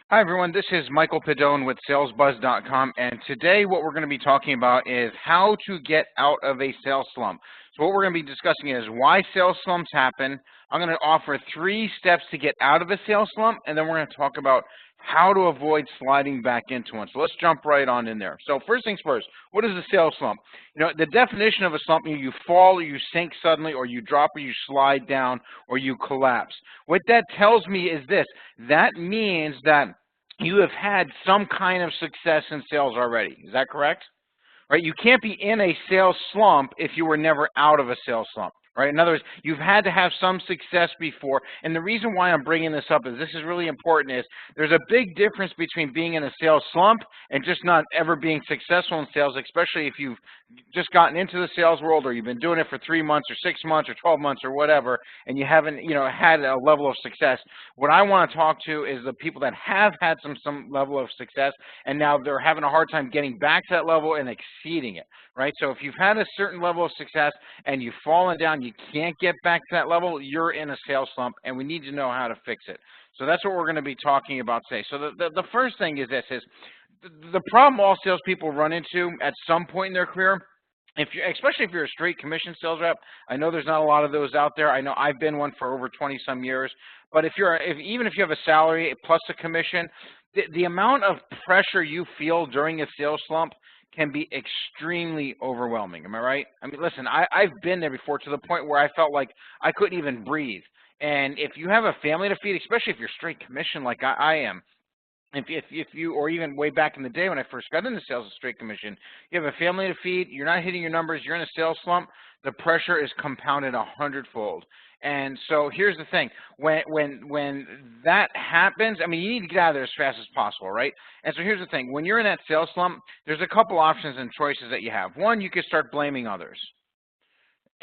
Hi, everyone. This is Michael Pedone with salesbuzz.com, and today what we're going to be talking about is how to get out of a sales slump. So what we're going to be discussing is why sales slumps happen. I'm going to offer 3 steps to get out of a sales slump, and then we're going to talk about how to avoid sliding back into one. So let's jump right on in there. So first things first, what is a sales slump? The definition of a slump, you fall or you sink suddenly, or you drop or you slide down, or you collapse. What that tells me is this: that means that you have had some kind of success in sales already. Is that correct? Right? You can't be in a sales slump if you were never out of a sales slump. Right? In other words, you've had to have some success before. And the reason why I'm bringing this up is this is really important, is there's a big difference between being in a sales slump and just not ever being successful in sales, especially if you've just gotten into the sales world, or you've been doing it for 3 months or 6 months or 12 months or whatever, and you haven't, had a level of success. What I want to talk to is the people that have had some level of success, and now they're having a hard time getting back to that level and exceeding it, right? So if you've had a certain level of success and you've fallen down, you can't get back to that level, you're in a sales slump, and we need to know how to fix it. So that's what we're going to be talking about today. So the first thing is this: the problem all salespeople run into at some point in their career, especially if you're a straight commission sales rep. I know there's not a lot of those out there. I know I've been one for over 20-some years. But even if you have a salary plus a commission, the amount of pressure you feel during a sales slump can be extremely overwhelming. Am I right? I mean, listen, I've been there before, to the point where I felt like I couldn't even breathe. And if you have a family to feed, especially if you're straight commission like I am, if you, or even way back in the day when I first got into sales as straight commission, you have a family to feed, you're not hitting your numbers, you're in a sales slump, the pressure is compounded 100-fold. And so here's the thing: when that happens, I mean, you need to get out of there as fast as possible, right? And so here's the thing: when you're in that sales slump, there's a couple options and choices that you have. One, you could start blaming others.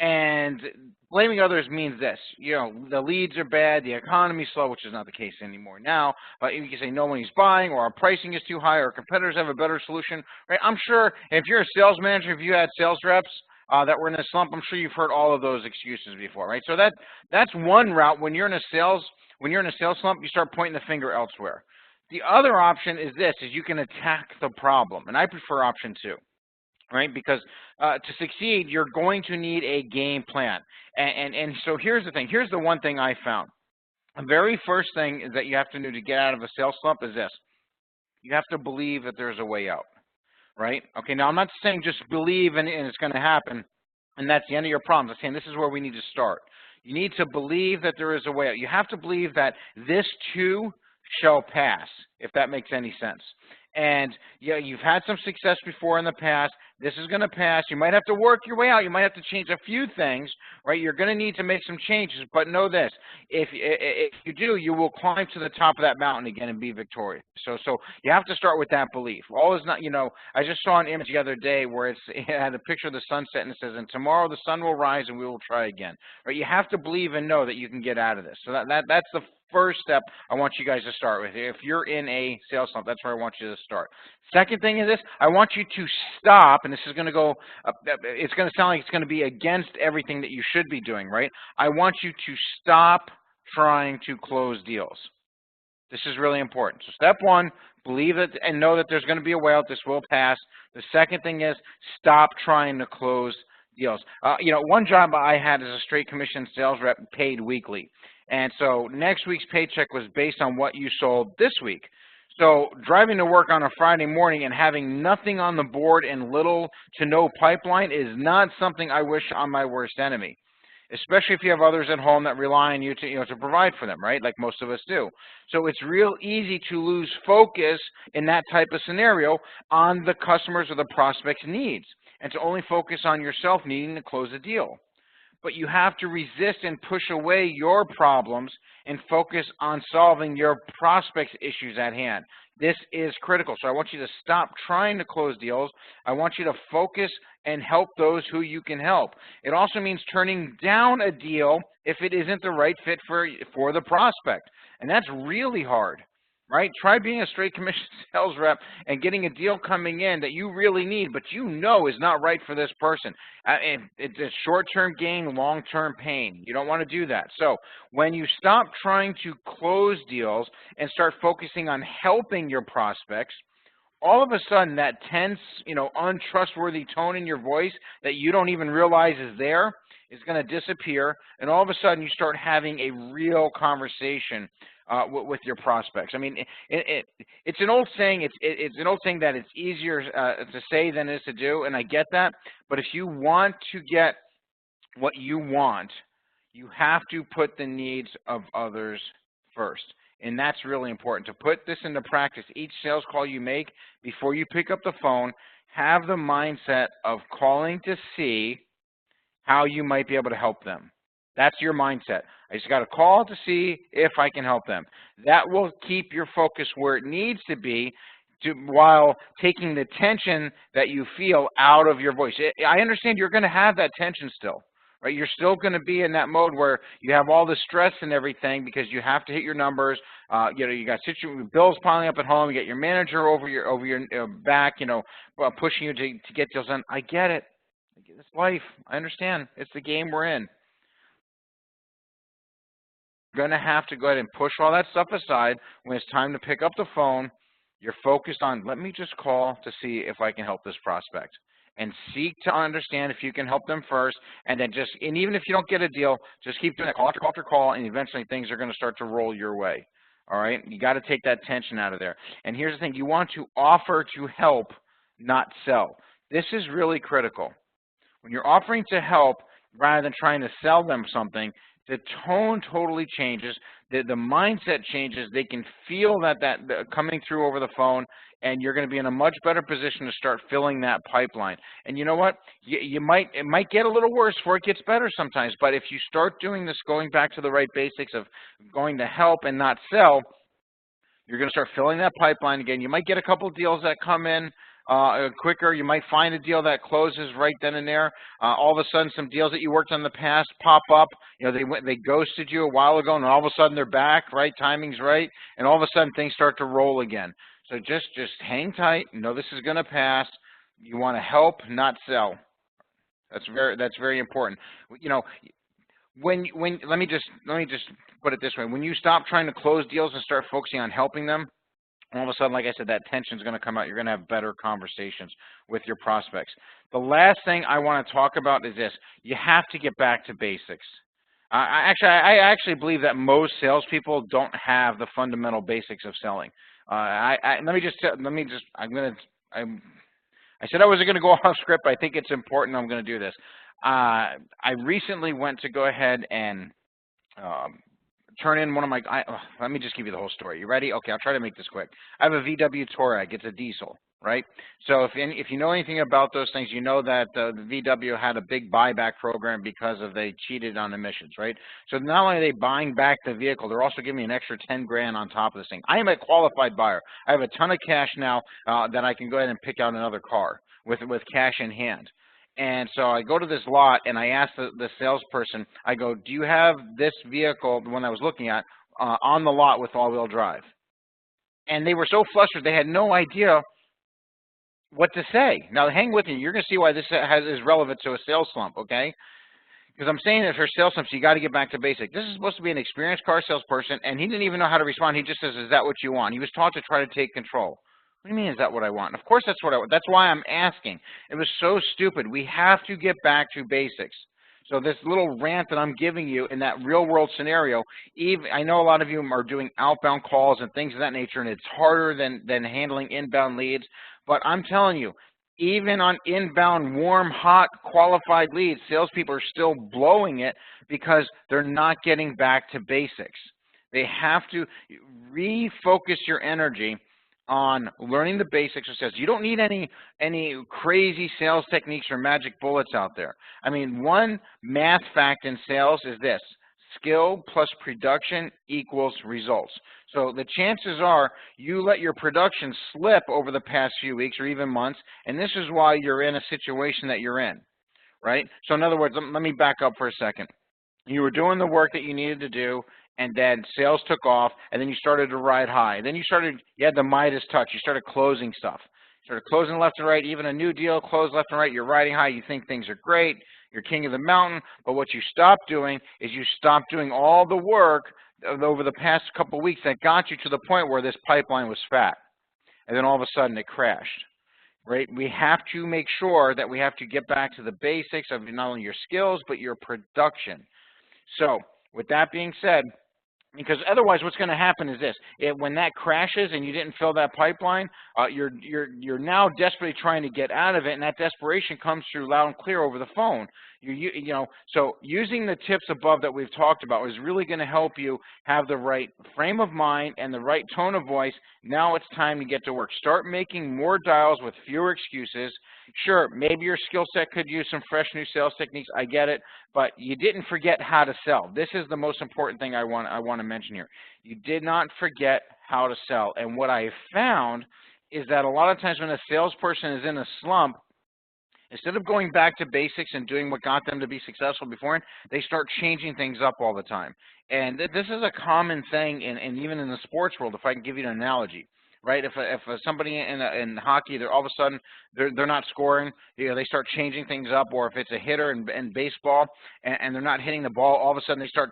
And blaming others means this: the leads are bad, the economy's slow, which is not the case anymore now. But you can say nobody's buying, or our pricing is too high, or competitors have a better solution, right? I'm sure if you're a sales manager, if you had sales reps that were in a slump, I'm sure you've heard all of those excuses before, right? So that's one route. When you're in a sales slump, you start pointing the finger elsewhere. The other option is this: is you can attack the problem, and I prefer option 2. Right? Because to succeed, you're going to need a game plan. And so here's the thing. Here's the one thing I found. The very first thing that you have to do to get out of a sales slump is this: you have to believe that there's a way out. Right? Okay, now I'm not saying just believe and it's going to happen, and that's the end of your problems. I'm saying this is where we need to start. You need to believe that there is a way out. You have to believe that this too shall pass, if that makes any sense. And you've had some success before in the past. This is going to pass. You might have to work your way out. You might have to change a few things, right? You're going to need to make some changes. But know this: if you do, you will climb to the top of that mountain again and be victorious. So you have to start with that belief. All is not, I just saw an image the other day where it had a picture of the sunset, and it says, "And tomorrow the sun will rise and we will try again." Right? You have to believe and know that you can get out of this. So that's the first step I want you guys to start with. If you're in a sales slump, that's where I want you to start. Second thing is this: I want you to stop, and this is going to go, it's going to sound like it's going to be against everything that you should be doing, right? I want you to stop trying to close deals. This is really important. So step 1, believe it and know that there's going to be a way out. This will pass. The second thing is stop trying to close deals. One job I had as a straight commission sales rep paid weekly. And so next week's paycheck was based on what you sold this week. So driving to work on a Friday morning and having nothing on the board and little to no pipeline is not something I wish on my worst enemy, especially if you have others at home that rely on you to provide for them, right? Like most of us do. So it's real easy to lose focus in that type of scenario on the customers or the prospect's needs, and to only focus on yourself needing to close a deal. But you have to resist and push away your problems and focus on solving your prospects' issues at hand. This is critical. So I want you to stop trying to close deals. I want you to focus and help those who you can help. It also means turning down a deal if it isn't the right fit for the prospect. And that's really hard, right? Try being a straight commission sales rep and getting a deal coming in that you really need, but you know is not right for this person. It's a short-term gain, long-term pain. You don't want to do that. So when you stop trying to close deals and start focusing on helping your prospects, all of a sudden that tense, untrustworthy tone in your voice that you don't even realize is there is going to disappear, and all of a sudden you start having a real conversation with your prospects. I mean, it's an old saying. It's an old saying that it's easier to say than it is to do, and I get that. But if you want to get what you want, you have to put the needs of others first. And that's really important. To put this into practice, each sales call you make, before you pick up the phone, have the mindset of calling to see how you might be able to help them. That's your mindset. I just got to call to see if I can help them. That will keep your focus where it needs to be while taking the tension that you feel out of your voice. I understand you're going to have that tension still. Right, you're still going to be in that mode where you have all the stress and everything because you have to hit your numbers. You got bills piling up at home. You got your manager over your back, pushing you to get deals done. I get it. It's life. I understand. It's the game we're in. You're going to have to go ahead and push all that stuff aside when it's time to pick up the phone. You're focused on, let me just call to see if I can help this prospect. And seek to understand if you can help them first, and then and even if you don't get a deal, just keep doing that call after call after call, and eventually things are going to start to roll your way. All right? You got to take that tension out of there. And here's the thing. You want to offer to help, not sell. This is really critical. When you're offering to help rather than trying to sell them something, the tone totally changes. The mindset changes. They can feel that coming through over the phone, and you're going to be in a much better position to start filling that pipeline. And you know what? It might get a little worse before it gets better sometimes. But if you start doing this, going back to the right basics of going to help and not sell, you're going to start filling that pipeline again. You might get a couple of deals that come in quicker. You might find a deal that closes right then and there. All of a sudden, some deals that you worked on in the past pop up. They ghosted you a while ago, and all of a sudden they're back. Right, timing's right, and all of a sudden things start to roll again. So just hang tight. Know this is going to pass. You want to help, not sell. That's very important. Let me just put it this way. When you stop trying to close deals and start focusing on helping them, all of a sudden, like I said, that tension is going to come out. You're going to have better conversations with your prospects. The last thing I want to talk about is this. You have to get back to basics. I actually believe that most salespeople don't have the fundamental basics of selling. I said I wasn't going to go off script, but I think it's important. I'm going to do this. I recently went to go ahead and turn in one of my, let me just give you the whole story. You ready? Okay, I'll try to make this quick. I have a VW Touareg. It's a diesel, right? So if you know anything about those things, you know that the VW had a big buyback program because they cheated on emissions, right? So not only are they buying back the vehicle, they're also giving me an extra 10 grand on top of this thing. I am a qualified buyer. I have a ton of cash now that I can go ahead and pick out another car with cash in hand. And so I go to this lot, and I ask the salesperson, I go, do you have this vehicle, the one I was looking at, on the lot with all-wheel drive? And they were so flustered, they had no idea what to say. Now, hang with me. You're going to see why this is relevant to a sales slump, okay? Because I'm saying that for sales slumps, you got to get back to basic. This is supposed to be an experienced car salesperson, and he didn't even know how to respond. He just says, is that what you want? He was taught to try to take control. What do you mean, is that what I want? Of course that's what I want. That's why I'm asking. It was so stupid. We have to get back to basics. So this little rant that I'm giving you in that real-world scenario, I know a lot of you are doing outbound calls and things of that nature, and it's harder than handling inbound leads. But I'm telling you, even on inbound, warm, hot, qualified leads, salespeople are still blowing it because they're not getting back to basics. They have to refocus your energy on learning the basics of sales. You don't need any crazy sales techniques or magic bullets out there. I mean, one math fact in sales is this: skill plus production equals results. So the chances are you let your production slip over the past few weeks or even months, and this is why you're in a situation that you're in, right? So in other words, let me back up for a second. You were doing the work that you needed to do, and then sales took off, and then you started to ride high. Then you had the Midas touch. You started closing stuff. You started closing left and right, even a new deal, close left and right. You're riding high. You think things are great. You're king of the mountain. But what you stopped doing is you stopped doing all the work over the past couple of weeks that got you to the point where this pipeline was fat. And then all of a sudden it crashed. Right? We have to make sure that we have to get back to the basics of not only your skills, but your production. So with that being said, because otherwise what's going to happen is this: when that crashes and you didn't fill that pipeline, you're now desperately trying to get out of it, and that desperation comes through loud and clear over the phone. So using the tips above that we've talked about is really going to help you have the right frame of mind and the right tone of voice. Now it's time to get to work. Start making more dials with fewer excuses. Sure, maybe your skill set could use some fresh new sales techniques. I get it, but you didn't forget how to sell. This is the most important thing I want to mention here. You did not forget how to sell. And what I found is that a lot of times when a salesperson is in a slump, instead of going back to basics and doing what got them to be successful beforehand, they start changing things up all the time. And this is a common thing, and even in the sports world, if I can give you an analogy. Right? If somebody in hockey, they're all of a sudden they're not scoring, they start changing things up. Or if it's a hitter in baseball and they're not hitting the ball, all of a sudden they start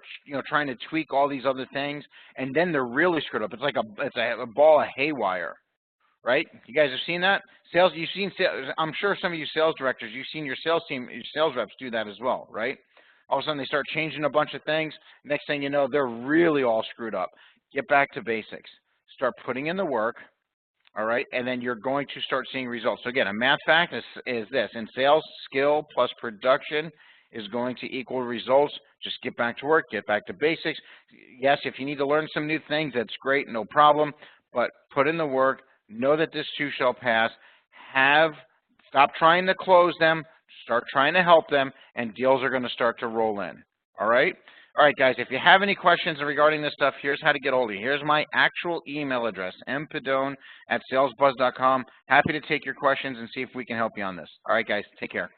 trying to tweak all these other things, and then they're really screwed up. It's like a ball of haywire. Right? You guys have seen that? You've seen sales. I'm sure some of you sales directors, you've seen your sales team, your sales reps do that as well, right? All of a sudden they start changing a bunch of things. Next thing you know, they're really all screwed up. Get back to basics. Start putting in the work, all right, and then you're going to start seeing results. So again, a math fact is this: in sales, skill plus production is going to equal results. Just get back to work, get back to basics. Yes, if you need to learn some new things, that's great, no problem, but put in the work. Know that this too shall pass. Stop trying to close them, start trying to help them, and deals are going to start to roll in, all right? All right, guys, if you have any questions regarding this stuff, here's how to get hold of me. Here's my actual email address, mpedone@salesbuzz.com. Happy to take your questions and see if we can help you on this. All right, guys, take care.